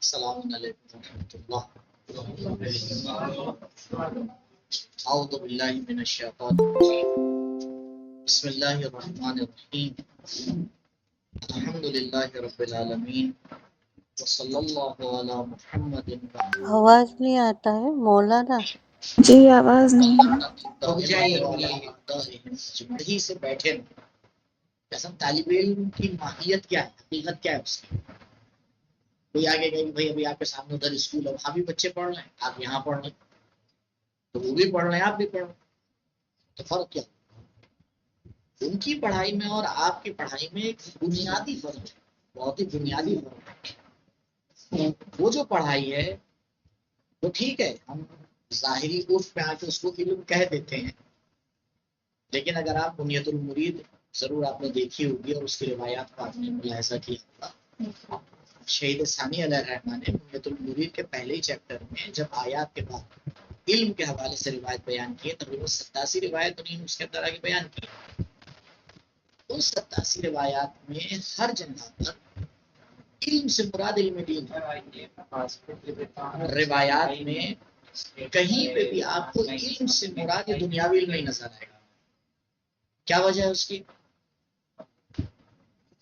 السلام علیکم ورحمۃ اللہ. اعوذ باللہ من الشیطان الرجیم. بسم اللہ الرحمن الرحیم. الحمد للہ رب العالمین وصلی اللہ علی محمد. آواز نہیں آتا ہے مولانا. جی آواز نہیں ہے. صحیح سے بیٹھے نا. اصل طالب علم کی ماہیت کیا ہے، حقیقت کیا ہے اس کی؟ کوئی آگے گئے کہ بھائی ابھی آپ کے سامنے ادھر اسکول ہے، وہاں بھی بچے پڑھ رہے ہیں، آپ یہاں پڑھ رہے ہیں، تو وہ بھی پڑھ رہے ہیں آپ بھی پڑھ رہے ہیں، تو فرق کیا؟ ان کی پڑھائی میں اور آپ کی پڑھائی میں ایک بنیادی فرق ہے، بہت ہی بنیادی فرق ہے. وہ جو پڑھائی ہے وہ ٹھیک ہے، ہم ظاہری عرف میں آ کے اس کو علم کہہ دیتے ہیں، لیکن اگر آپ بنیت المرید ضرور آپ نے دیکھی ہوگی اور اس کی روایات کو آپ نے ملاحظہ کیا ہوگا. شہید ثانی علیہ الرحمٰن نے بنیت المرید کے پہلے ہی چیپٹر میں جب آیات کے بعد علم کے حوالے سے روایت بیان کی ہے، تقریباً 87 روایت انہیں اس کے اندر آگے بیان کی. اس 87 روایات میں ہر جگہ پر علم سے مراد علم دین ہے. روایات میں کہیں پہ بھی آپ کو علم سے مراد دنیاوی علم نہیں نظر آئے گا. کیا وجہ ہے اس کی؟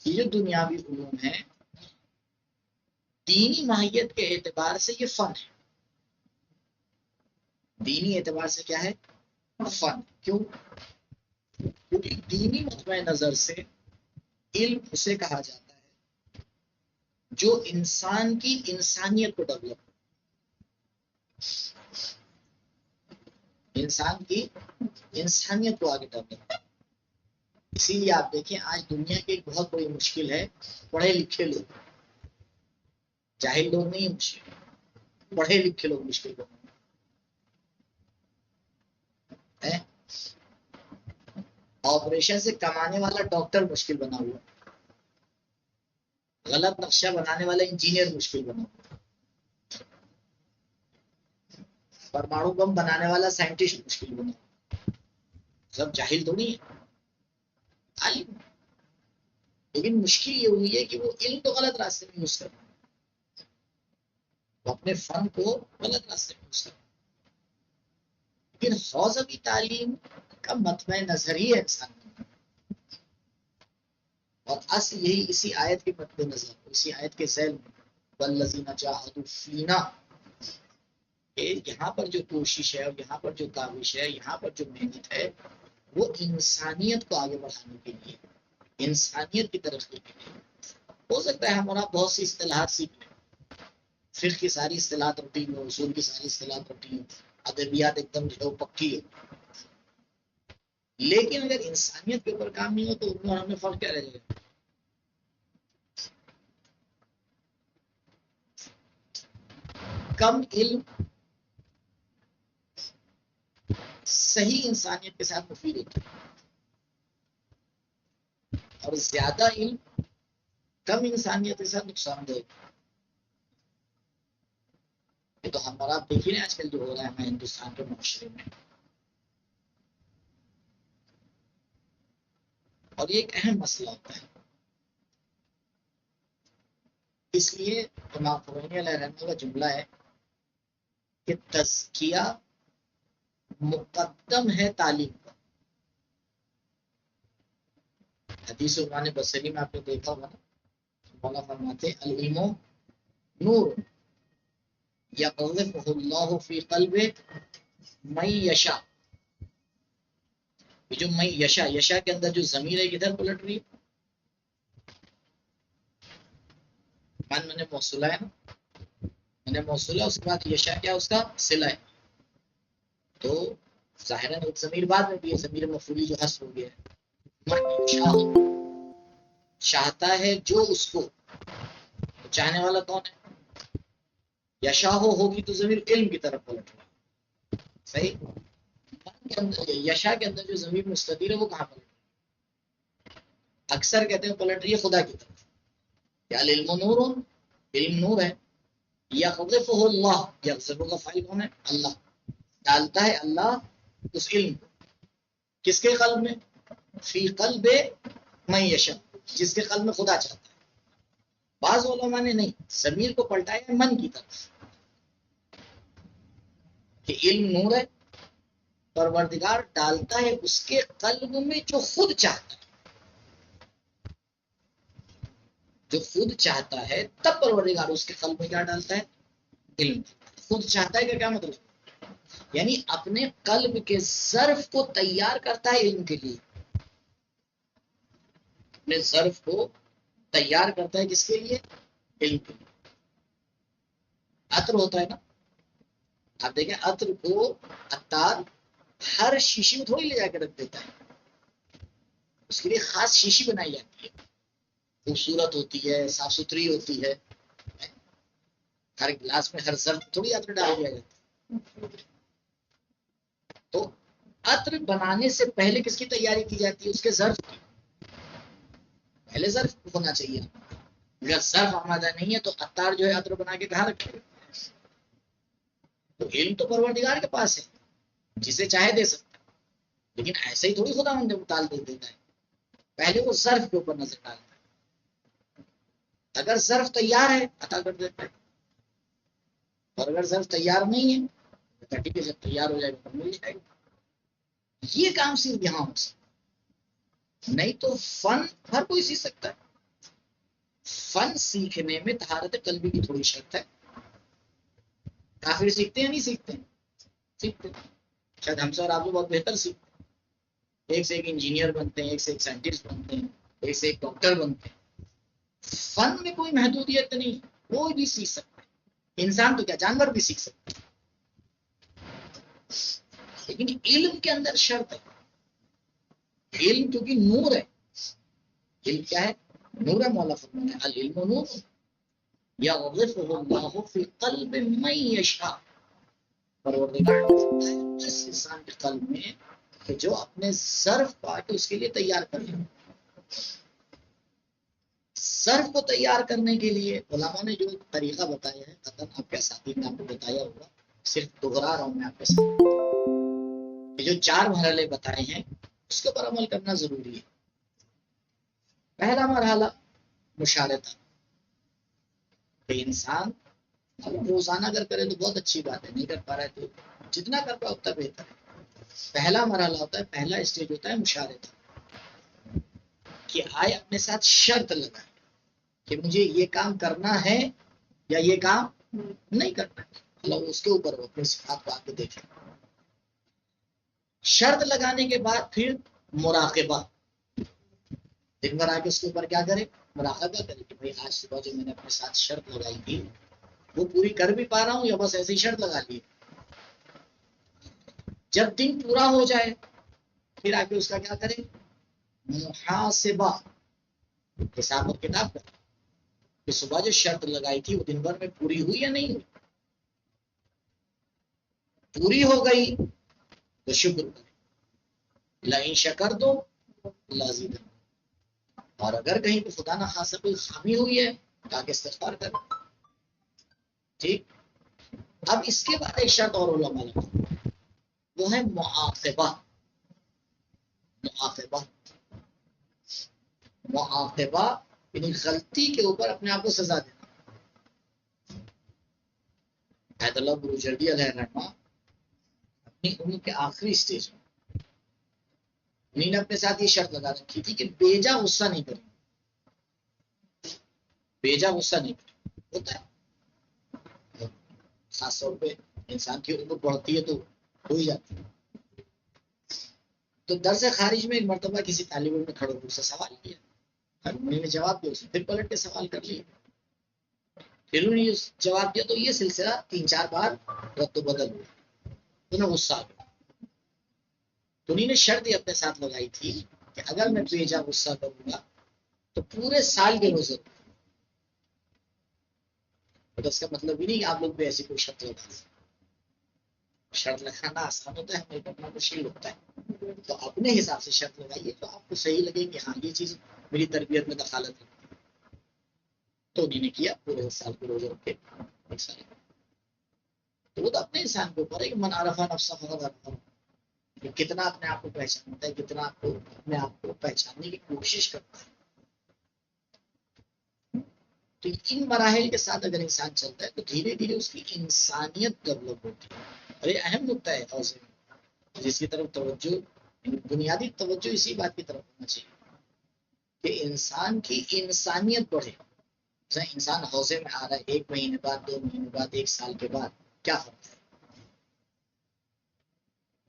یہ دنیاوی علوم ہے، دینی ماہیت کے اعتبار سے یہ فن ہے. دینی اعتبار سے کیا ہے؟ فن. کیوں؟ کیونکہ دینی نقطۂ نظر سے علم اسے کہا جاتا ہے جو انسان کی انسانیت کو ڈیولپ، انسان کی انسانیت کو آگے ڈیولپ. اسی لیے آپ دیکھیں آج دنیا کی ایک بہت بڑی مشکل ہے پڑھے لکھے لوگ. جاہل لوگ نہیں مشکل، پڑھے لکھے لوگ مشکل لوگ ہیں. آپریشن سے کمانے والا ڈاکٹر مشکل بنا ہوا، غلط نقشہ بنانے والا انجینئر مشکل بنا ہوا، پرمانو بم بنانے والا سائنٹسٹ مشکل بنا ہوا. سب جاہل تو نہیں ہے، عالم. لیکن مشکل یہ ہوئی ہے کہ وہ علم تو غلط راستے میں یوز کر رہے ہیں، وہ اپنے فن کو غلط راستے میں یوز کر رہے ہیں. لیکن حوزوی تعلیم کا مطمع نظر ہی ہے انسان میں، اور اصل یہی اسی آیت کے مد نظر، اسی آیت کے ذیل میں والذین جاہدوا فینا، کہ یہاں پر جو کوشش ہے اور یہاں پر جو کاوش ہے، یہاں پر جو محنت ہے، وہ انسانیت کو آگے بڑھانے کے لیے، انسانیت کی ترقی کے لیے. ہو سکتا ہے ہم اور آپ بہت سی اصطلاحات سیکھ لیں، فقہ کی ساری اصطلاحات رٹی ہو، اصول کی ساری اصطلاحات رٹی ہو، ادبیات ایک دم جو پکی ہو، لیکن اگر انسانیت کے اوپر کام نہیں ہو تو ان میں اور ہم میں فرق کیا رہ جائے گا؟ کم علم صحیح انسانیت کے ساتھ مفید ہوتا ہے، اور زیادہ علم کم انسانیت کے ساتھ نقصان دہ ہوتا ہے. یہ تو ہم اور آپ دیکھ ہی رہے ہیں آج کل جو ہو رہا ہے ہمارے ہندوستان کے معاشرے میں. اور یہ ایک اہم مسئلہ ہوتا ہے. اس لیے امام خمینی علیہ الرحمہ کا جملہ ہے کہ تزکیہ مقدم ہے تعلیم پر. حدیث عنوان بصری میں آپ نے دیکھا ہوگا نا، مولا فرماتے العلم نور یقذفہ اللہ فی قلب من یشاء. جو من یشاء، یشاء کے اندر جو ضمیر ہے کدھر پلٹ رہی ہے؟ من میں نے موصولہ ہے نا، میں نے موصولہ، اس کے بعد یشاء کیا اس کا صلہ ہے، تو ظاہراً ایک ضمیر بعد میں بھی ہے، ضمیر مفعولی جو حذف ہو گیا ہے. من یشاء چاہتا ہے جو اس کو، تو چاہنے والا کون ہے؟ یشاء ہوگی تو ضمیر علم کی طرف پلٹ رہی ہے. صحیح. یشاء کے اندر جو ضمیر مستتر ہے وہ کہاں پلٹ رہی ہے؟ اکثر کہتے ہیں پلٹ رہی ہے خدا کی طرف. یا العلم نور، علم نور ہے. یقذفہ اللہ، یقذفہ کا فاعل کون ہے؟ اللہ. ڈالتا ہے اللہ اس علم کو کس کے قلب میں؟ فی قلب من یشاء، جس کے قلب میں خدا چاہتا ہے. بعض علماء نے نہیں، ضمیر کو پلٹایا من کی طرف کہ علم نور ہے، پروردگار ڈالتا ہے اس کے قلب میں جو خود چاہتا ہے. جو خود چاہتا ہے تب پروردگار اس کے قلب میں کیا ڈالتا ہے؟ علم. خود چاہتا ہے کہ کیا مطلب؟ یعنی اپنے قلب کے ظرف کو تیار کرتا ہے علم کے لیے. اپنے ظرف کو تیار کرتا ہے کس کے لیے؟ علم کے لیے. عطر ہوتا ہے نا، آپ دیکھیں عطر کو عطار ہر شیشی میں تھوڑی لے جا کے رکھ دیتا ہے، اس کے لیے خاص شیشی بنائی جاتی ہے، خوبصورت ہوتی ہے، صاف ستھری ہوتی ہے. ہر گلاس میں ہر ظرف تھوڑی عطر ڈال دیا جاتا ہے. تو عطر بنانے سے پہلے کس کی تیاری کی جاتی ہے؟ اس کے ظرف کی. پہلے ظرف ہونا چاہیے. اگر ظرف آمادہ نہیں ہے تو عطار جو ہے عطر بنا کے کہاں رکھے؟ تو علم تو پروردگار کے پاس ہے، جسے چاہے دے سکتا ہے، لیکن ایسے ہی تھوڑی خدا انہیں ڈال دے دیتا ہے. پہلے وہ ظرف کے اوپر نظر ڈالتا ہے. اگر ظرف تیار ہے عطا کر دیتا ہے، اور اگر ظرف تیار نہیں ہے تو ٹھیک ہے، جب تیار ہو جائے گا مل جائے گا. یہ کام صرف یہاں ہو سکتا، نہیں تو فن ہر کوئی سیکھ سکتا ہے. فن سیکھنے میں طہارت قلبی کی تھوڑی شرط ہے. کافر سیکھتے ہیں نہیں سیکھتے ہیں؟ سیکھتے ہیں. شاید ہم سے اور آپ کو بہت بہتر سیکھتے ہیں. ایک سے ایک انجینئر بنتے ہیں، ایک سے ایک سائنٹسٹ بنتے ہیں، ایک سے ایک ڈاکٹر بنتے ہیں. فن میں کوئی محدودیت نہیں، کوئی بھی سیکھ سکتا ہے. انسان تو کیا جانور بھی سیکھ سکتا ہے. لیکن علم کے اندر شرط ہے. علم کیونکہ نور ہے. علم کیا ہے؟ نور ہے. مولا فرماتا ہے العلم نور یغرفہ اللہ فی قلب من یشاء. پروردگار اس انسان کے قلب میں کہ جو اپنے ظرف پا کے اس کے لیے تیار کر لیں. ظرف کو تیار کرنے کے لیے علماء نے جو طریقہ بتایا ہے، قطعاً آپ کے ساتھی نے آپ کو بتایا ہوگا، صرف دہرا رہا ہوں میں آپ کے ساتھ. یہ جو 4 مرحلے بتائے ہیں اس کے اوپر عمل کرنا ضروری ہے. پہلا مرحلہ مشارطہ، کہ انسان روزانہ اگر کرے تو بہت اچھی بات ہے، نہیں کر پا رہا ہے تو جتنا کر پائے اتنا بہتر ہے. پہلا مرحلہ ہوتا ہے، پہلا اسٹیج ہوتا ہے مشارطہ، کہ آئے اپنے ساتھ شرط لگائے کہ مجھے یہ کام کرنا ہے یا یہ کام نہیں کرنا ہے. اللہ اس کے اوپر اپنے صفات کو آ کے دیکھیں. شرط لگانے کے بعد پھر مراقبہ، دن بھر آ کے اس کے اوپر کیا کرے؟ مراقبہ کرے کہ بھائی آج صبح جو میں نے اپنے ساتھ شرط لگائی تھی وہ پوری کر بھی پا رہا ہوں یا بس ایسے ہی شرط لگا لی. جب دن پورا ہو جائے پھر آ کے اس کا کیا کرے؟ محاسبہ، حساب اور کتاب کرے کہ صبح جو شرط لگائی تھی وہ دن بھر میں پوری ہوئی یا نہیں ہوئی. پوری ہو گئی تو شکر کرے، لئن شکر دو لازم. اور اگر کہیں پہ خدا نہ خاصا کوئی خامی ہوئی ہے تو آگے استغفار کرے. ٹھیک. اب اس کے بعد ایک شرط اور علماء لگا، وہ ہے معاقبہ. معاقبہ، معاقبہ یعنی غلطی کے اوپر اپنے آپ کو سزا دینا. حیات اللہ بروجردی علیہ الرحمہ اپنی عمر کے آخری اسٹیج میں انہیں نے اپنے ساتھ یہ شرط لگا رکھی تھی کہ بیجا غصہ نہیں کریں. بیجا غصہ نہیں کریں. ہوتا ہے خاص طور پہ انسان کی عمر بڑھتی ہے تو ہو ہی جاتی ہے. تو درس خارج میں ایک مرتبہ کسی طالب علم نے کھڑے ہو سے سوال کیا، انہوں نے جواب دیا، پھر پلٹ کے سوال کر لیا، پھر انہوں نے جواب دیا، تو یہ سلسلہ 3-4 بار رد و بدل ہوا. انہیں غصہ آ گیا. تو انہیں نے شرط یہ اپنے ساتھ لگائی تھی کہ اگر میں بیجا غصہ کروں گا تو پورے سال کے روزے. تو اس کا مطلب ہی نہیں کہ آپ لوگ بھی ایسی کوئی شرط لگا دیں. شرط لگانا آسان ہوتا ہے، عمل کرنا مشکل ہوتا ہے. تو اپنے حساب سے شرط لگائیے تو آپ کو صحیح لگے کہ ہاں یہ چیز میری تربیت میں دخالت ہے. تو انہوں نے کیا، پورے سال کے روزے رکھے. تو وہ تو اپنے انسان کے اوپر ہے کہ من عرف نفسہ فقد عرف، کتنا اپنے آپ کو پہچانتا ہے، کتنا آپ کو اپنے آپ کو پہچاننے کی کوشش کرتا ہے. تو ان مراحل کے ساتھ اگر انسان چلتا ہے تو دھیرے دھیرے اس کی انسانیت ڈیولپ ہوتی ہے. اور یہ اہم نقطہ ہے حوضے میں، جس کی طرف توجہ، بنیادی توجہ اسی بات کی طرف ہونا چاہیے کہ انسان کی انسانیت بڑھے. مثلا انسان حوضے میں آ رہا ہے 1 مہینے بعد، 2 مہینے بعد، 1 سال کے بعد، کیا فرق ہے؟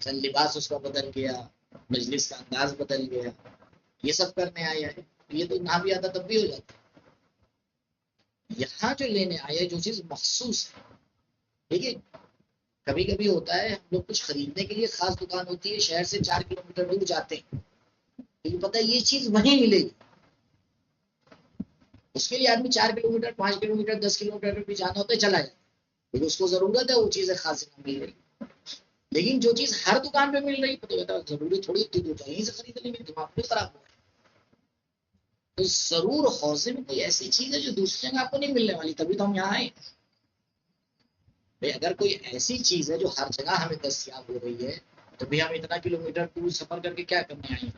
مثلا لباس اس کا بدل گیا، مجلس کا انداز بدل گیا، یہ سب کرنے آیا ہے، یہ تو نہ بھی آتا تب بھی ہو جاتا. یہاں جو لینے آیا جو چیز مخصوص ہے، ٹھیک ہے. کبھی کبھی ہوتا ہے ہم لوگ کچھ خریدنے کے لیے خاص دکان ہوتی ہے، شہر سے 4 کلومیٹر دور جاتے ہیں، لیکن پتہ ہے یہ چیز وہیں ملے گی. اس کے لیے آدمی 4 کلومیٹر، 5 کلومیٹر، 10 کلومیٹر بھی جانا ہوتا ہے چلا جائے، کیونکہ اس کو ضرورت ہے وہ چیزیں خاص مل رہی. لیکن جو چیز ہر دکان پہ مل رہی ہے تو کہتا ہے ضروری تھوڑی ہوتی تو یہیں سے خرید لیں گے، دماغ بھی خراب ہو. تو ضرور حوضے میں کوئی ایسی چیز ہے جو دوسری جگہ آپ کو نہیں ملنے والی، تبھی تو ہم یہاں آئے. اگر کوئی ایسی چیز ہے جو ہر جگہ ہمیں دستیاب ہو رہی ہے تو بھی ہم اتنا کلومیٹر دور سفر کر کے کیا کرنے آئے ہیں؟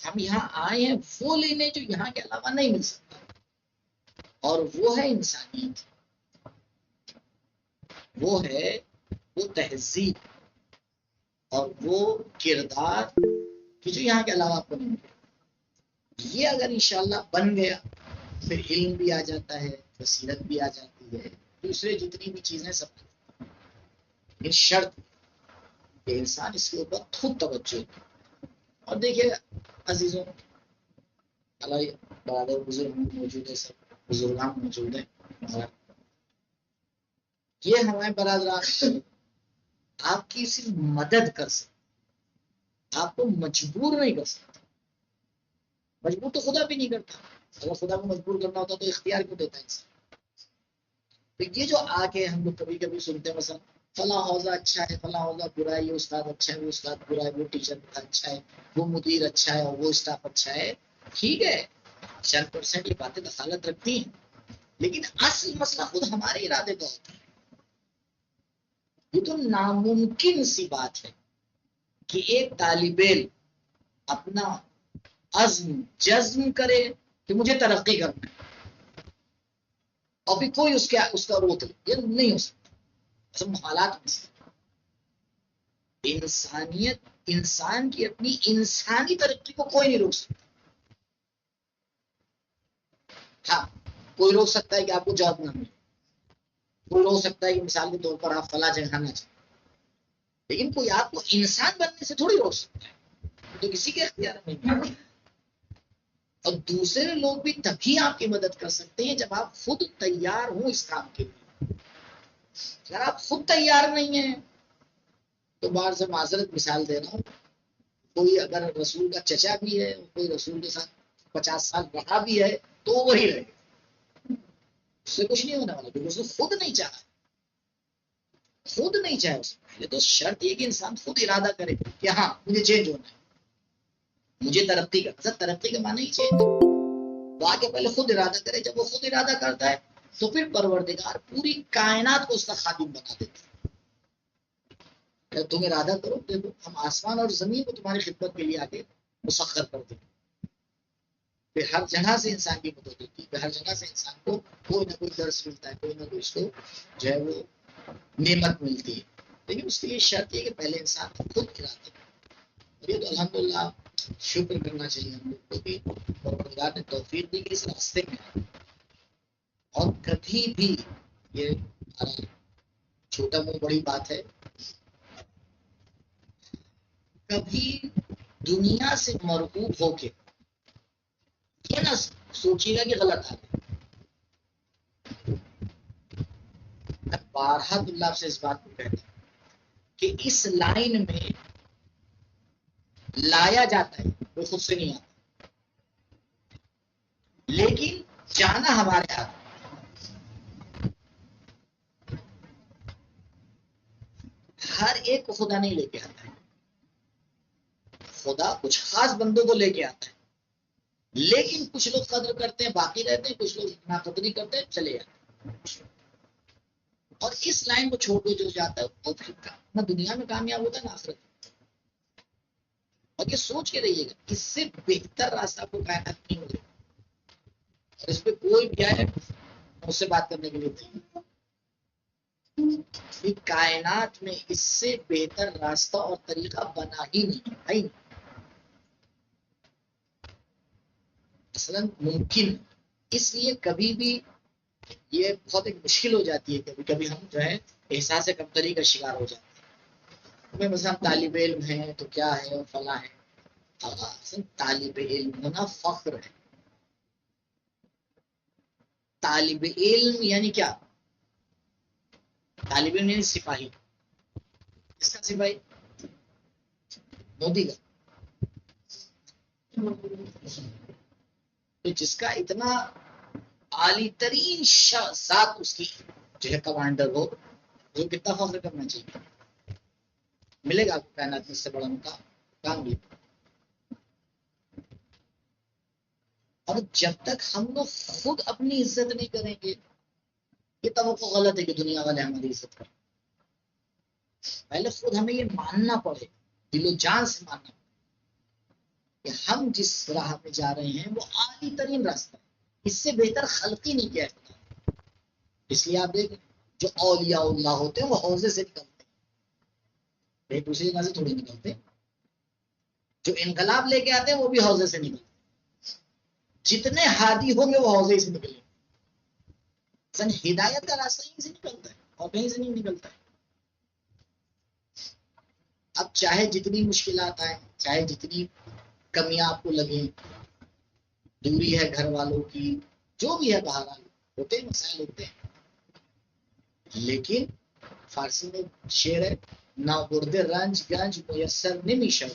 ہم یہاں آئے ہیں وہ لینے جو یہاں کے علاوہ نہیں مل سکتا، اور وہ ہے انسانیت، وہ ہے وہ تہذیب اور وہ کردار کہ جو یہاں کے علاوہ آپ کو نہیں ملے. یہ اگر انشاءاللہ بن گیا پھر علم بھی آ جاتا ہے، بصیرت بھی آ جاتی ہے، دوسرے جتنی بھی چیزیں سب. لیکن شرط کہ انسان اس کے اوپر خود توجہ دے. اور دیکھیے عزیزوں، اللہ برادر بزرگ موجود ہے، سب بزرگان موجود ہیں، یہ ہمارے برادران آپ کی صرف مدد کر سکتے، آپ کو مجبور نہیں کر سکتے. مجبور تو خدا بھی نہیں کرتا، اگر خدا کو مجبور کرنا ہوتا تو اختیار کیوں دیتا ہے انسان. تو یہ جو آ کے ہم لوگ کبھی کبھی سنتے ہیں مثلا فلاں حوضہ اچھا ہے، فلاں حوضہ برا ہے، یہ استاد اچھا ہے، وہ استاد برا ہے، وہ ٹیچر اچھا ہے، وہ مدیر اچھا ہے، اور وہ اسٹاف اچھا ہے. ٹھیک ہے، 100% یہ باتیں دخالت رکھتی ہیں، لیکن اصل مسئلہ خود ہمارے ارادے کا ہوتا ہے. یہ تو ناممکن سی بات ہے کہ ایک طالب علم اپنا عزم جزم کرے کہ مجھے ترقی کرنا ہے اور بھی کوئی اس کا روک لے، یہ نہیں ہو سکتا. سب حالات میں سے انسانیت، انسان کی اپنی انسانی ترقی کو کوئی نہیں روک سکتا. ہاں کوئی روک سکتا ہے کہ آپ کو جاب نہ ملے، کوئی روک سکتا ہے کہ مثال کے طور پر آپ فلاں جگہ نہ جائیں، لیکن کوئی آپ کو انسان بننے سے تھوڑی روک سکتا ہے، تو کسی کے اختیار میں نہیں. اور دوسرے لوگ بھی تبھی آپ کی مدد کر سکتے ہیں جب آپ خود تیار ہوں اس کام کے لیے. اگر آپ خود تیار نہیں ہیں تو باہر سے معذرت مثال دے رہا ہوں، کوئی اگر رسول کا چچا بھی ہے، کوئی رسول کے ساتھ 50 سال رہا بھی ہے تو وہی رہے، اس سے کچھ نہیں ہونے والا، کیونکہ اس نے خود نہیں چاہا، خود نہیں چاہے. اس پہلے تو شرط یہ کہ انسان خود ارادہ کرے کہ ہاں مجھے چینج ہونا ہے، مجھے ترقی کرنا. ترقی کا معنی ہی چینج، وہ آگے پہلے خود ارادہ کرے. جب وہ خود ارادہ کرتا ہے تو پھر پروردگار پوری کائنات کو اس کا خادم بنا دیتا ہے. تم ارادہ کرو، دیکھو ہم آسمان اور زمین کو تمہاری خدمت کے لیے آگے مسخر کر دیں. پھر ہر جگہ سے انسان کی مدد ہوتی ہے، ہر جگہ سے انسان کو کوئی نہ کوئی درس ملتا ہے، کوئی نہ کوئی اس کو جو ہے وہ نعمت ملتی ہے. لیکن اس کے لیے شرط یہ کہ پہلے انسان خود ارادہ کرے. اور یہ تو الحمدللہ شکر کرنا چاہیے ہم لوگ کو کہ پروردگار نے توفیق دی کہ اس راستے میں آئے. اور کبھی بھی یہ چھوٹا موٹا بڑی بات ہے، کبھی دنیا سے مرغوب ہو کے یہ نہ سوچیے گا کہ غلط ہے. میں بارہا اللہ سے اس بات کو کہتا ہوں کہ اس لائن میں لایا جاتا ہے، وہ خود سے نہیں آتا، لیکن جانا ہمارے ہاتھ. ہر ایک کو خدا نہیں لے کے آتا ہے، خدا کچھ خاص بندوں کو لے کے آتا ہے، لیکن کچھ لوگ قدر کرتے ہیں باقی رہتے ہیں، کچھ لوگ ناقدری کرتے ہیں چلے جاتے ہیں. اور اس لائن کو چھوڑ کے جو جاتا ہے وہ پھر نہ دنیا میں کامیاب ہوتا ہے نہ آخرت. اور یہ سوچ کے رہیے گا اس سے بہتر راستہ کو کائنات نہیں ہوگا. اور اس پہ کوئی بھی آئے اس سے بات کرنے کے لیے تیار. کائنات میں اس سے بہتر راستہ اور طریقہ بنا ہی نہیں ہے ہی نہیں. اصلاً ممکن. اس لیے کبھی بھی یہ بہت ایک مشکل ہو جاتی ہے. کبھی کبھی ہم جو ہے احساس کمتری کا شکار ہو جاتے ہیں. ہمیں مثلا طالب علم ہیں تو کیا ہے اور فلاں ہے. اصل طالب علم ہونا فخر ہے. طالب علم یعنی کیا؟ طالب علم یعنی سپاہی. کس کا سپاہی؟ مودی کا. تو جس کا اتنا عالی ترین ذات اس کی جو ہے کمانڈر ہو، وہ کتنا فخر کرنا چاہیے. ملے گا آپ کو کائنات میں اس سے بڑا کام بھی. اور جب تک ہم لوگ خود اپنی عزت نہیں کریں گے، یہ توقع غلط ہے کہ دنیا والے ہماری عزت کریں. پہلے خود ہمیں یہ ماننا پڑے، دل و جان سے ماننا پڑے کہ ہم جس راہ پہ جا رہے ہیں وہ عالی ترین راستہ ہے. اس سے بہتر خلقی نہیں کیا ہے. اس لیے آپ دیکھیں جو اولیاء اللہ ہوتے ہیں وہ حوضے سے نکلتے ہیں، ایک دوسری جگہ سے تھوڑی نکلتے. جو انقلاب لے کے آتے ہیں وہ بھی حوضے سے نکلتے. جتنے ہادی ہوں گے وہ حوضے سے نکلیں. ہدایت کا راستہ یہیں سے نکلتا ہے اور کہیں سے نہیں نکلتا ہے. اب چاہے جتنی مشکلات آئیں، چاہے جتنی کمیاں آپ کو لگیں، دوری ہے گھر والوں کی، جو بھی ہے بہرحال ہوتے ہیں، مسائل ہوتے ہیں. لیکن فارسی میں شعر ہے، نہ برد رنج گنج میسر نمی شد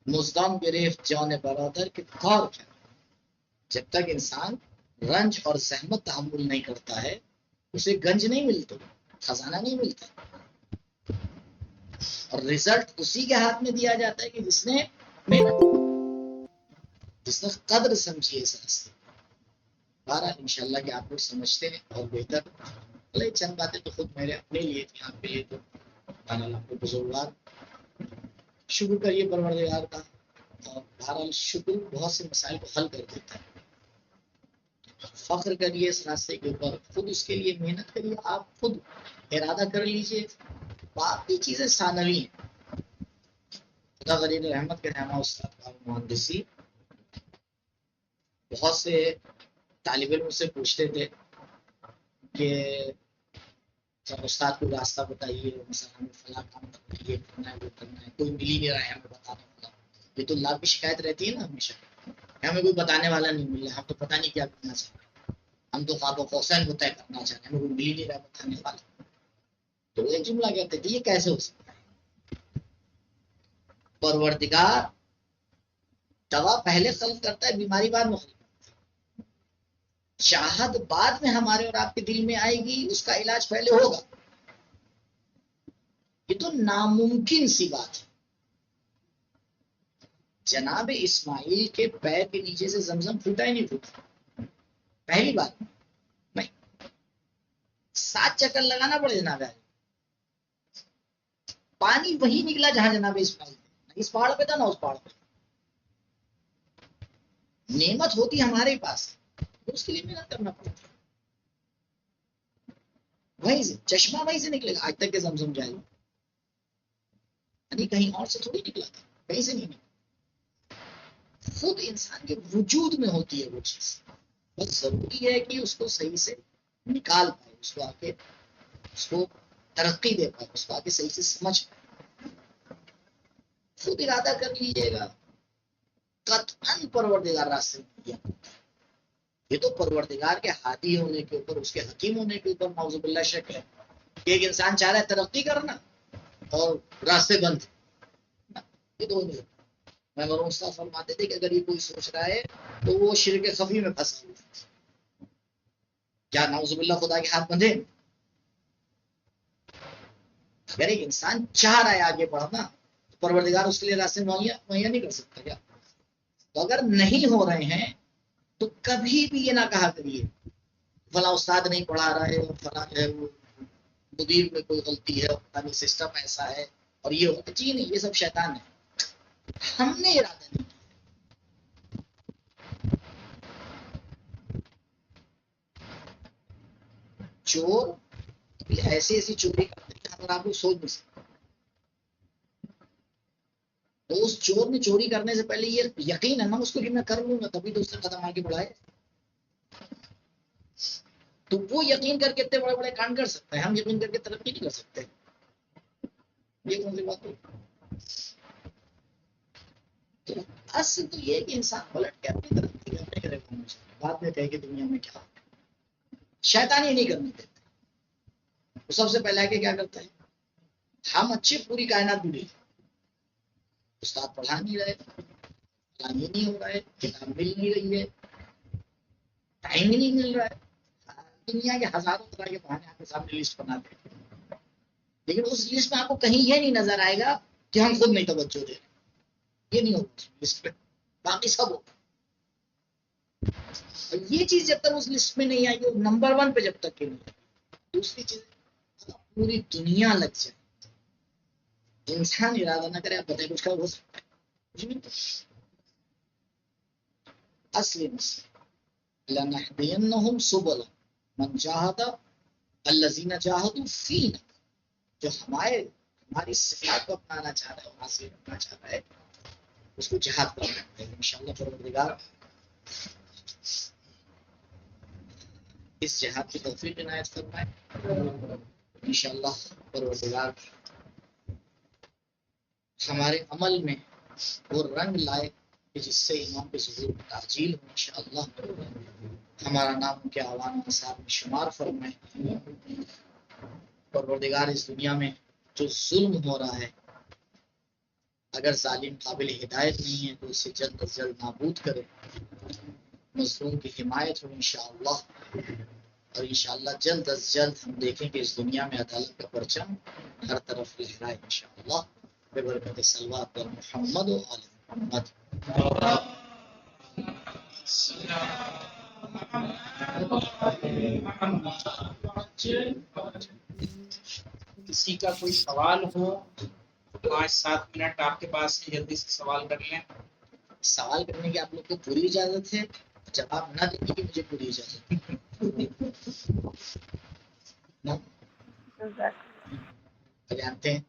مزدم گرفت جان برادر کے کار کیا. جب تک انسان رنج اور زحمت تحمل نہیں کرتا ہے اسے گنج نہیں ملتا، خزانہ نہیں ملتا. اور رزلٹ اسی کے ہاتھ میں دیا جاتا ہے کہ جس نے محنت، جس نے قدر سمجھی ہے اس راستے. بہرحال انشاءاللہ کہ آپ لوگ سمجھتے ہیں اور بہتر. چند باتیں تو خود میرے اپنے لیے تھی، آپ کے لیے تو بہرحال آپ کو بزرگوار شکر کریے پروردگار کا. اور بہرحال شکر بہت سے مسائل کو حل کر دیتا ہے. فخر کریے اس راستے کے اوپر، خود اس کے لیے محنت کریے. آپ خود ارادہ کر لیجئے، باقی چیزیں ثانوی ہیں. خدا غریب رحمت کے رحمہ استاد کا مہندسی بہت سے طالب علم سے پوچھتے تھے کہ استاد کو راستہ بتائیے، مثلا ہمیں فلاں کام کرنا ہے، یہ کرنا ہے، وہ کرنا ہے، کوئی مل ہی نہیں رہا ہے ہمیں بتانے والا. یہ تو اللہ کی شکایت رہتی ہے نا ہمیشہ، ہمیں کوئی بتانے والا نہیں مل رہا، ہم تو پتہ نہیں کیا کرنا چاہتے ہیں، ہم تو خواب و حسین کو طے کرنا چاہتے ہیں، ہمیں کوئی مل ہی نہیں رہا بتانے والا. تو ایک جملہ کہتے تھے، یہ کیسے ہو سکتا ہے؟ پروردگار دوا پہلے خلق کرتا ہے، بیماری بعد میں خلق کرتا ہے. چاہت بعد میں ہمارے اور آپ کے دل میں آئے گی، اس کا علاج پہلے ہوگا. یہ تو ناممکن سی بات ہے. جناب اسماعیل کے پیر کے نیچے سے زمزم پھوٹا ہی نہیں پھوٹا. پہلی بات نہیں، 7 چکر لگانا پڑے جناب. پانی وہی نکلا جہاں جناب اسماعیل تھے، اس پہاڑ پہ تھا نہ اس پہاڑ پہ. نعمت ہوتی ہمارے پاس، اس کے لیے محنت کرنا پڑتا ہے. وہیں سے چشمہ وہیں سے نکلے گا. آج تک کے زمزم جائے یعنی کہیں اور سے تھوڑی نکلا تھا، کہیں سے نہیں نکلا. خود انسان کے وجود میں ہوتی ہے وہ چیز. بس ضروری ہے کہ اس کو صحیح سے نکال پائے، اس کو آگے اس کو ترقی دے پائے، اس کو آگے صحیح سے سمجھ پائے. خود ارادہ کر لیجیے گا، قطعاً پروردگار راستے میں دیا. یہ تو پروردگار کے ہادی ہونے کے اوپر، اس کے حکیم ہونے کے اوپر نعوذ باللہ شک ہے کہ ایک انسان چاہ رہا ہے ترقی کرنا اور راستے بند. یہ تو نہیں. میں مرحوم استاد فرماتے تھے کہ اگر یہ کوئی سوچ رہا ہے تو وہ شرک خفی میں پھنسا ہوا ہے. کیا نعوذ باللہ خدا کے ہاتھ بندھے؟ اگر ایک انسان چاہ رہا ہے آگے بڑھنا تو پروردگار اس کے لیے راستے مہیا نہیں کر سکتا کیا؟ تو اگر نہیں ہو رہے ہیں تو کبھی بھی یہ نہ کہا کریے فلاں استاد نہیں پڑھا رہا ہے، فلاں جو ہے وہ مدیر میں کوئی غلطی ہے، اور سسٹم ایسا ہے اور یہ ہوتا. جی نہیں، یہ سب شیطان ہے. ہم نے ارادہ نہیں. چور ایسی ایسی چوری کرتے ہیں اگر آپ لوگ سوچ نہیں سکتے. تو اس چور نے چوری کرنے سے پہلے یہ یقین ہے نا اس کو کہ میں کر لوں گا, تبھی تو اس نے قدم آگے بڑھائے. تو وہ یقین کر کے اتنے بڑے بڑے کام کر سکتے ہیں, ہم یقین کر کے ترقی نہیں کر سکتے. یہ کون سی بات ہے؟ تو اصل تو یہ کہ انسان پلٹ کے اپنی ترقی کرنے کرے بات میں کہے کہ دنیا میں کیا شیطان یہ نہیں کرنے دیتے. وہ سب سے پہلے کے کیا کرتا ہے, ہم اچھے پوری کائنات ڈوبی, استاد پڑھا نہیں رہے, پڑھا یہ نہیں ہو رہا ہے, کتاب مل نہیں رہی ہے, ٹائم ہی نہیں مل رہا ہے. دنیا کے ہزاروں طرح کے بہانے آپ کے سامنے لسٹ بناتے ہیں, لیکن اس لسٹ میں آپ کو کہیں یہ نہیں نظر آئے گا کہ ہم خود نہیں توجہ دے رہے. یہ نہیں ہوگا لسٹ میں, باقی سب ہوگا. یہ چیز جب تک اس لسٹ میں نہیں آئے گی, نمبر 1 پہ جب تک کہ نہیں آئے گی. دوسری چیز پوری دنیا لگ جائے, انسان ارادہ نہ کرے, آپ بتائیں کچھ کا ہو سکتا ہے. اصلی مسئلہ لنہدینہم سبلا من جاہد الذین جاہدوا فینا, جو ہماری صفات کو اپنانا چاہ رہا ہے, حاصل کرنا چاہ رہا ہے, اس کو جہاد کرنا ہے. انشاءاللہ پروردگار اس جہاد کی توفیق عنایت فرمائے. انشاءاللہ پروردگار ہمارے عمل میں وہ رنگ لائے کہ جس سے ایمان کے ظہور میں تعجیل ہو. انشاءاللہ ہمارا نام ان کے اعوان نصاب میں شمار فرمائے. پروردگار اس دنیا میں جو ظلم ہو رہا ہے, اگر ظالم قابل ہدایت نہیں ہے تو اسے جلد از جلد نابود کرے, مظلوم کی حمایت ہو انشاءاللہ. اور انشاءاللہ جلد از جلد ہم دیکھیں کہ اس دنیا میں عدالت کا پرچم ہر طرف لہرائے انشاءاللہ ببرکت صلوات پر محمد و آل محمد. کسی کا کوئی سوال ہو 5-7 منٹ آپ کے پاس ہے, جلدی سے سوال کر لیں. سوال کرنے کی آپ لوگ کو پوری اجازت ہے, جواب نہ دینے کی مجھے پوری اجازت ہے. جانتے ہیں